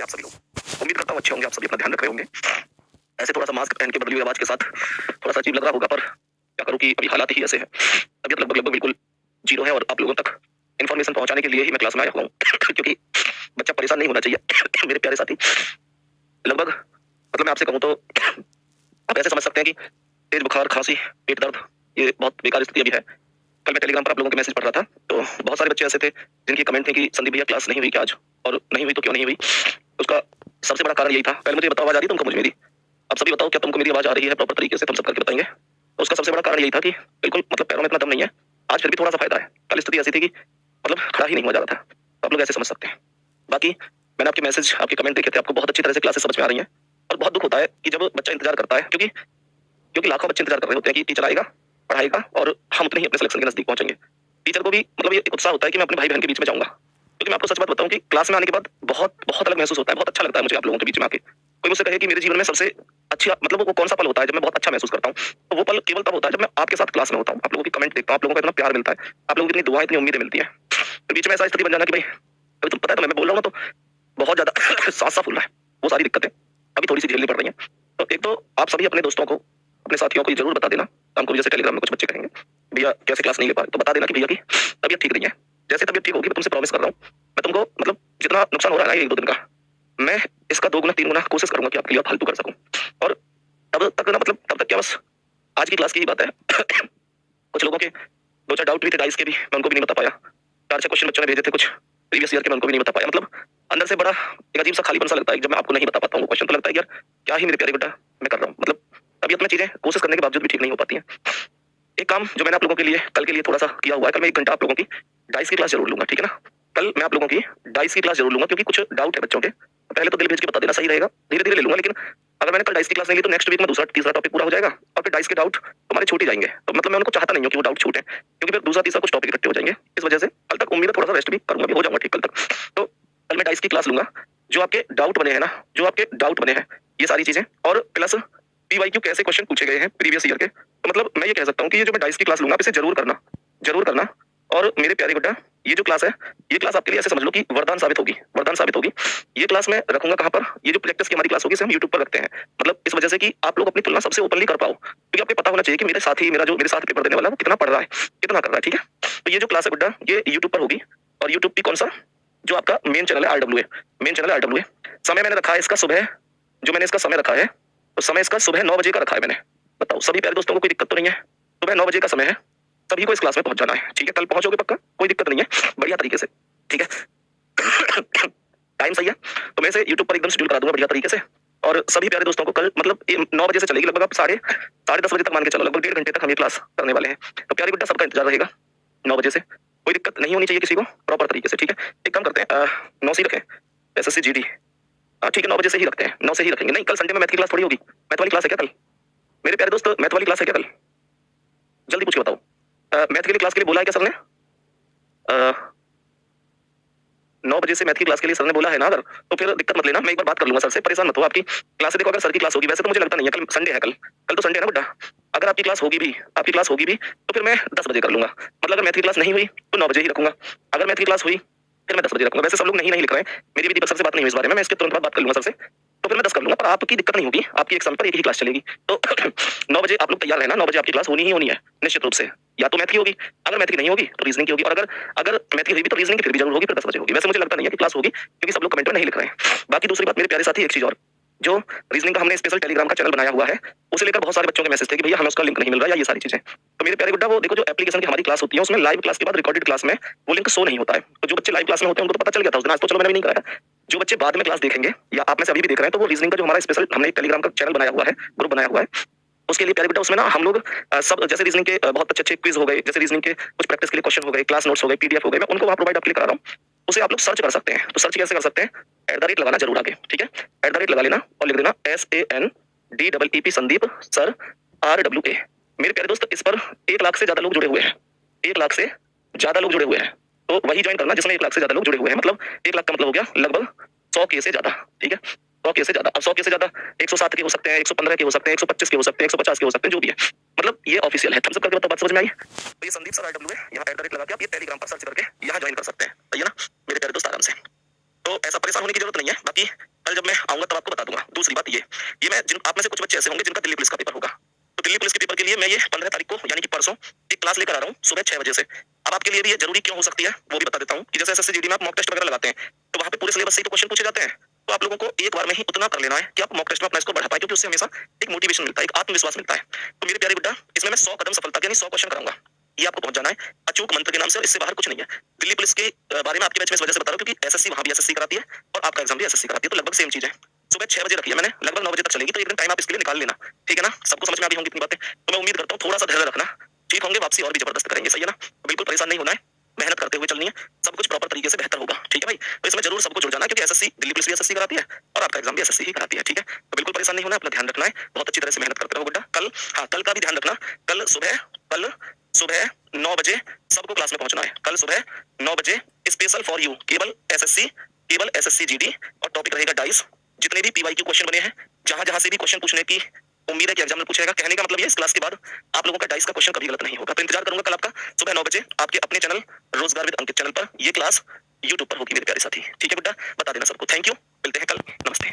कैसे आप सभी लोग? उम्मीद करता हूँ अच्छे होंगे, आप सभी अपना ध्यान रख रहे होंगे। ऐसे थोड़ा-सा मास्क पहन के बदली हुई आवाज़ के साथ थोड़ा-सा अजीब लग रहा होगा, पर क्या करूँ कि अभी हालात ही ऐसे हैं। तबीयत लगभग-लगभग बिल्कुल ज़ीरो है और आप लोगों तक इन्फॉर्मेशन पहुँचाने के लिए ही मैं क्लास में आया हुआ हूँ। क्योंकि बच्चा परेशान नहीं होना चाहिए। मेरे प्यारे साथी, लगभग मतलब मैं आपसे कहूँ तो आप ऐसे समझ सकते हैं कि तेज बुखार, खाँसी, पेट दर्द, ये बहुत बेकार स्थिति अभी है। कल मैं टेलीग्राम पर आप लोगों के मैसेज पढ़ रहा था, तो बहुत सारे बच्चे ऐसे थे जिनके कमेंट थे कि संदीप भैया क्लास नहीं हुई क्या आज? और नहीं हुई तो क्यों नहीं हुई? उसका सबसे बड़ा कारण यही था। पहले मुझे बताओ, आवाज़ आ रही है तुमको मुझे मेरी? अब सभी बताओ, क्या तुमको मेरी आवाज़ आ रही है प्रॉपर तरीके से? तुम सब करके बताएँगे। तो उसका सबसे बड़ा कारण यही था कि बिल्कुल मतलब पैरों में इतना दम नहीं है। आज फिर भी थोड़ा-सा फ़ायदा है। कल स्थिति ऐसी थी कि मतलब खड़ा ही नहीं हुआ जा रहा था। तो आप लोग ऐसे समझ सकते हैं। बाकी मैंने आपके मैसेज, आपके कमेंट देखे थे, आपको बहुत अच्छी तरह से क्लासेस समझ में आ रही हैं। और बहुत दुःख होता है कि जब बच्चा इंतज़ार करता है, क्योंकि क्योंकि लाखों बच्चे इंतज़ार कर रहे होते हैं कि टीचर आएगा, पढ़ाएगा और हम उतने ही अपने सिलेक्शन के नज़दीक पहुँचेंगे। टीचर को भी मतलब ये एक उत्साह होता है कि मैं अपने भाई-बहन के बीच में जाऊँगा। क्योंकि मैं आपको सच बात बताऊँ कि क्लास में आने के बाद बहुत बहुत अलग महसूस होता है, बहुत अच्छा लगता है मुझे आप लोगों के बीच में आके। कोई मुझसे कहे कि मेरे जीवन में सबसे अच्छी मतलब वो कौन-सा पल होता है जब मैं बहुत अच्छा महसूस करता हूँ, तो वो पल केवल तब होता है जब मैं आपके साथ क्लास में होता हूँ। आप लोगों की कमेंट देखता हूँ, आप लोगों का इतना प्यार मिलता है, आप लोगों की इतनी दुआएँ, इतनी उम्मीदें मिलती हैं। फिर बीच में ऐसा स्थिति बन जाना कि भाई अभी तो पता है, तो मैं बोल रहा हूँ ना, तो बहुत ज़्यादा साँस-सा फूल रहा है। वो सारी दिक्कतें अभी थोड़ी-सी झेलनी पड़ रही हैं। तो एक तो आप सभी अपने दोस्तों को, अपने साथियों को ये ज़रूर बता देना। शाम को भी जैसे टेलीग्राम में कुछ बच्चे कहेंगे, भैया कैसे क्लास नहीं ले पाए, तो बता देना कि भैया की तबीयत ठीक नहीं है। जैसे तबीयत ठीक होगी, मैं तुमसे प्रॉमिस कर रहा हूँ, मैं तुमको मतलब जितना नुकसान हो रहा है ना 1-2 दिन का, मैं इसका 2 गुना 3 गुना कोशिश करूँगा कि आपके लिए फालतू कर सकूँ। और तब तक ना मतलब तब तक क्या, बस आज की क्लास की ही बात है। कुछ लोगों के 2-4 डाउट भी थे डाइस के भी, मैं उनको भी नहीं बता पाया। 4-6 क्वेश्चन बच्चों ने भेजे थे कुछ प्रीवियस ईयर के, मैं उनको भी नहीं बता पाया। मतलब अंदर से बड़ा एक अजीब-सा खालीपन-सा लगता है जब मैं आपको नहीं बता पाता हूँ वो क्वेश्चन, तो लगता है यार क्या ही मेरे प्यारे बेटा मैं कर रहा हूँ। मतलब तबीयत में चीज़ें कोशिश करने के बावजूद भी ठीक नहीं हो पाती हैं। एक काम जो मैंने आप लोगों के लिए कल के लिए थोड़ा-सा किया हुआ है, कल मैं 1 घंटा आप लोगों की डाइस की क्लास ज़रूर लूँगा, ठीक है ना? कल मैं आप लोगों की डाइस की क्लास ज़रूर लूँगा, क्योंकि कुछ डाउट है बच्चों के। पहले तो दिल भेज के बता देना, सही रहेगा। धीरे-धीरे ले लूँगा, लेकिन अगर मैंने कल डाइस की क्लास नहीं ली तो नेक्स्ट वीक में दूसरा तीसरा टॉपिक पूरा हो जाएगा और फिर डाइस के डाउट तुम्हारे छूट ही जाएँगे। तो मतलब मैं उनको चाहता नहीं हूँ कि वो डाउट छूटें, क्योंकि फिर दूसरा तीसरा कुछ टॉपिक इकट्ठे हो जाएँगे। इस वजह से कल तक उम्मीद है थोड़ा-सा रेस्ट भी करूँगा, भी हो जाऊँगा ठीक कल तक। तो कल मैं डाइस की क्लास लूँगा। जो आपके डाउट बने हैं ना, जो आपके डाउट बने हैं, ये सारी चीज़ें और प्लस पीवाईक्यू कैसे क्वेश्चन पूछे गए हैं प्रीवियस ईयर के, तो मतलब मैं ये कह सकता हूँ कि ये जो मैं डाइस की क्लास लूँगा, आप इसे ज़रूर करना, ज़रूर करना। और मेरे प्यारे बेटा, ये जो क्लास है, ये क्लास आपके लिए ऐसे समझ लो कि वरदान साबित होगी, वरदान साबित होगी। ये क्लास मैं रखूँगा कहाँ पर? ये जो प्रैक्टिस की हमारी क्लास होगी, इसे हम यूट्यूब पर रखते हैं। मतलब इस वजह से कि आप लोग अपनी तुलना सबसे ओपनली कर पाओ। क्योंकि आपको पता होना चाहिए कि मेरे साथी, मेरा जो मेरे साथ पेपर देने वाला है, वो कितना पढ़ रहा है, कितना कर रहा है, ठीक है? तो ये जो क्लास है बेटा, ये यूट्यूब पर होगी। और यूट्यूब पे कौन-सा? जो आपका मेन चैनल है आरडब्ल्यूए, मेन चैनल है आरडब्ल्यूए। समय मैंने रखा है इसका सुबह, जो मैंने इसका समय रखा है, तो समय इसका सुबह 9 बजे का रखा है मैंने। बताओ सभी प्यारे दोस्तों को कोई दिक्कत तो नहीं है? सुबह 9 बजे का समय है, सभी को इस क्लास में पहुँच जाना है, ठीक है? कल पहुँचोगे पक्का? कोई दिक्कत नहीं है, बढ़िया तरीके से, ठीक है? टाइम सही है? तो मैं इसे यूट्यूब पर एकदम शेड्यूल करा दूँगा बढ़िया तरीके से। और सभी प्यारे दोस्तों को कल मतलब 9 बजे से चलेगी, लगभग आप साढ़े 10 बजे तक मान के चलो, लगभग 1.5 घंटे तक हम ये क्लास करने वाले हैं। तो प्यारे बेटा, सबका इंतज़ार रहेगा 9 बजे से। कोई दिक्कत नहीं होनी चाहिए किसी को, प्रॉपर तरीके से, ठीक है? एक काम करते हैं 9 से ही रखें, एसएससी जीडी। ठीक है, 9 बजे से ही रखते हैं, 9 से ही रखेंगे। नहीं, कल संडे में मैथ की क्लास थोड़ी होगी। मैथ वाली क्लास है क्या कल? मेरे प्यारे दोस्त, मैथ वाली क्लास है क्या कल? जल्दी पूछ के बताओ। मैथ के लिए क्लास के लिए बोला है क्या सर ने? अ 9 बजे से मैथ की क्लास के लिए सर ने बोला है ना अगर, तो फिर दिक्कत मत लेना, मैं एक बार बात कर लूँगा सर से, परेशान मत हो। आपकी क्लास से देखो, अगर सर की क्लास होगी, वैसे तो मुझे लगता नहीं है, कल संडे है, कल तो संडे है ना बेटा। अगर आपकी क्लास होगी भी, तो फिर मैं 10 बजे कर लूँगा। मतलब अगर मैथ की क्लास नहीं हुई, तो 9 बजे ही रखूँगा। अगर मैथ की क्लास हुई, फिर मैं 10 बजे रखूँगा। वैसे सब लोग नहीं लिख रहे हैं, मेरी भी दीपक सर से बात नहीं हुई इस बारे में, मैं इसके तुरंत बाद बात कर लूँगा सर से। तो फिर मैं 10 कर लूँगा, पर आपकी दिक्कत नहीं होगी, आपकी एक समय पर एक ही क्लास चलेगी। तो 9 बजे आप लोग तैयार रहना, 9 बजे आपकी क्लास होनी ही होनी है, निश्चित रूप से। या तो मैथ की होगी, अगर मैथ की नहीं होगी तो रीजनिंग की होगी, और अगर मैथ की हुई भी तो रीजनिंग की फिर भी जरूर होगी, फिर 10 बजे होगी। वैसे मुझे लगता नहीं है कि क्लास होगी, क्योंकि सब लोग कमेंट में नहीं लिख रहे हैं। बाकी दूसरी बात मेरे प्यारे साथी, एक चीज़ और, जो रीजनिंग का हमने स्पेशल टेलीग्राम का चैनल बनाया हुआ है, उसे लेकर बहुत सारे बच्चों के मैसेज थे कि भैया हमें उसका लिंक नहीं मिल रहा है, या ये सारी चीज़ें। तो मेरे प्यारे बेटा, वो देखो, जो एप्लीकेशन की हमारी क्लास होती है, उसमें लाइव क्लास के बाद रिकॉर्डेड क्लास में वो लिंक शो नहीं होता है। तो जो बच्चे लाइव क्लास में होते हैं उनको तो पता चल गया था उस दिन, आज तो चलो मैंने भी नहीं कराया। जो बच्चे बाद में क्लास देखेंगे, या आप में से अभी भी देख रहे हैं, तो वो रीजनिंग का जो हमारा स्पेशल हमने टेलीग्राम का चैनल बनाया हुआ है, ग्रुप बनाया हुआ है, उसके लिए प्यारे बेटा, उसमें ना हम लोग सब जैसे रीजनिंग के बहुत अच्छे-अच्छे क्विज हो गए, जैसे रीजनिंग के कुछ प्रैक्टिस के लिए क्वेश्चन हो गए, क्लास नोट्स हो गए, पीडीएफ हो गए, मैं उनको वहाँ प्रोवाइड आपके लिए करा रहा हूँ। उसे आप लोग सर्च कर सकते हैं। तो सर्च कैसे कर सकते हैं? @ लगाना ज़रूर आगे, ठीक है? @ लगा लेना और लिख देना SANDEEP संदीप सर RWA। मेरे प्यारे दोस्त, इस पर 1 लाख से ज़्यादा लोग जुड़े हुए हैं, 1 लाख से ज़्यादा लोग जुड़े हुए हैं। तो वही ज्वाइन करना जिसमें 1 लाख से ज़्यादा लोग जुड़े हुए हैं। मतलब 1 लाख का मतलब हो गया लगभग 100 के से ज़्यादा, ठीक है? 100 के से ज़्यादा। अब 100 के से ज़्यादा 107 के हो सकते हैं, 115 के हो सकते हैं, 125 के हो सकते हैं, 150 के हो सकते हैं, जो भी है। मतलब ये ऑफिशियल है। थम्स अप करके बताओ, बात समझ में आई? तो ये संदीप सर RWA, यहाँ @ लगा के आप ये टेलीग्राम पर सर्च करके यहाँ ज्वाइन कर सकते हैं। सही है ना? मेरे प्यारे दोस्त, आराम से। तो ऐसा परेशान होने की जरूरत नहीं है। बाकी कल जब मैं आऊंगा तब आपको बता दूंगा। दूसरी बात ये मैं जिन आप में से कुछ बच्चे ऐसे होंगे जिनका दिल्ली पुलिस का पेपर होगा, तो दिल्ली पुलिस के पेपर के लिए मैं ये 15 तारीख को यानी कि परसों एक क्लास लेकर आ रहा हूँ सुबह 6 बजे से। अब आपके लिए भी ये जरूरी क्यों हो सकती है वो भी बता देता हूँ कि जैसे एसएससी जीडी में आप मॉक टेस्ट वगैरह लगाते हैं तो वहाँ पे पूरे सिलेबस से ही तो क्वेश्चन पूछे जाते हैं। तो आप लोगों को एक बार में ही उतना कर लेना है कि आप मॉक टेस्ट में अपना स्कोर बढ़ा पाए, क्योंकि उससे हमेशा एक मोटिवेशन मिलता है, एक आत्मविश्वास मिलता है। तो मेरे प्यारे बेटा, इसमें मैं 100 कदम सफलता के यानी 100 क्वेश्चन कराऊंगा, ये आपको पहुंच जाना है अचूक मंत्र के नाम से, और इससे बाहर कुछ नहीं है। दिल्ली पुलिस के बारे में आपके बैच में इस वजह से बता रहा हूँ क्योंकि एसएससी वहां भी एसएससी कराती है और आपका एग्जाम भी एसएससी कराती है, तो लगभग सेम चीज है। सुबह 6 बजे रखी है मैंने, लगभग 9 बजे तक चलेगी, तो एक दिन टाइम आप इसके लिए निकाल लेना, ठीक है ना। सबको समझ में आ गई होंगी इतनी बातें, तो मैं उम्मीद करता हूँ थोड़ा सा धैर्य रखना, ठीक होंगे, वापसी और भी जबरदस्त करेंगे, सही है ना। तो बिल्कुल परेशान नहीं होना है, मेहनत करते हुए चलनी है, सब कुछ प्रॉपर तरीके से बेहतर होगा, ठीक है भाई। तो इसमें जरूर सबको जुड़ जाना, क्योंकि एसएससी दिल्ली पुलिस भी एसएससी कराती है और आपका एग्जाम भी एसएससी ही कराती है, ठीक है। तो बिल्कुल परेशान नहीं होना, अपना ध्यान रखना है, बहुत अच्छी तरह से मेहनत करते रहो बेटा। कल, हाँ, कल का भी ध्यान रखना, कल सुबह 9 बजे सबको क्लास में पहुंचना है। कल सुबह 9 बजे स्पेशल फॉर यू, केवल एसएससी जीडी, और टॉपिक रहेगा डाइस। जितने भी पीवाईक्यू क्वेश्चन बने हैं, जहां जहां से भी क्वेश्चन पूछने की उम्मीद है कि एग्जाम में पूछेगा, कहने का मतलब ये इस क्लास के बाद आप लोगों का डाइस का क्वेश्चन कभी गलत नहीं होगा। तो इंतजार करूंगा कल आपका सुबह 9 बजे आपके अपने चैनल रोजगार विद अंकित चैनल पर, ये क्लास यूट्यूब पर होगी मेरे प्यारे साथी, ठीक है बेटा। बता देना सबको। थैंक यू, मिलते हैं कल, नमस्ते।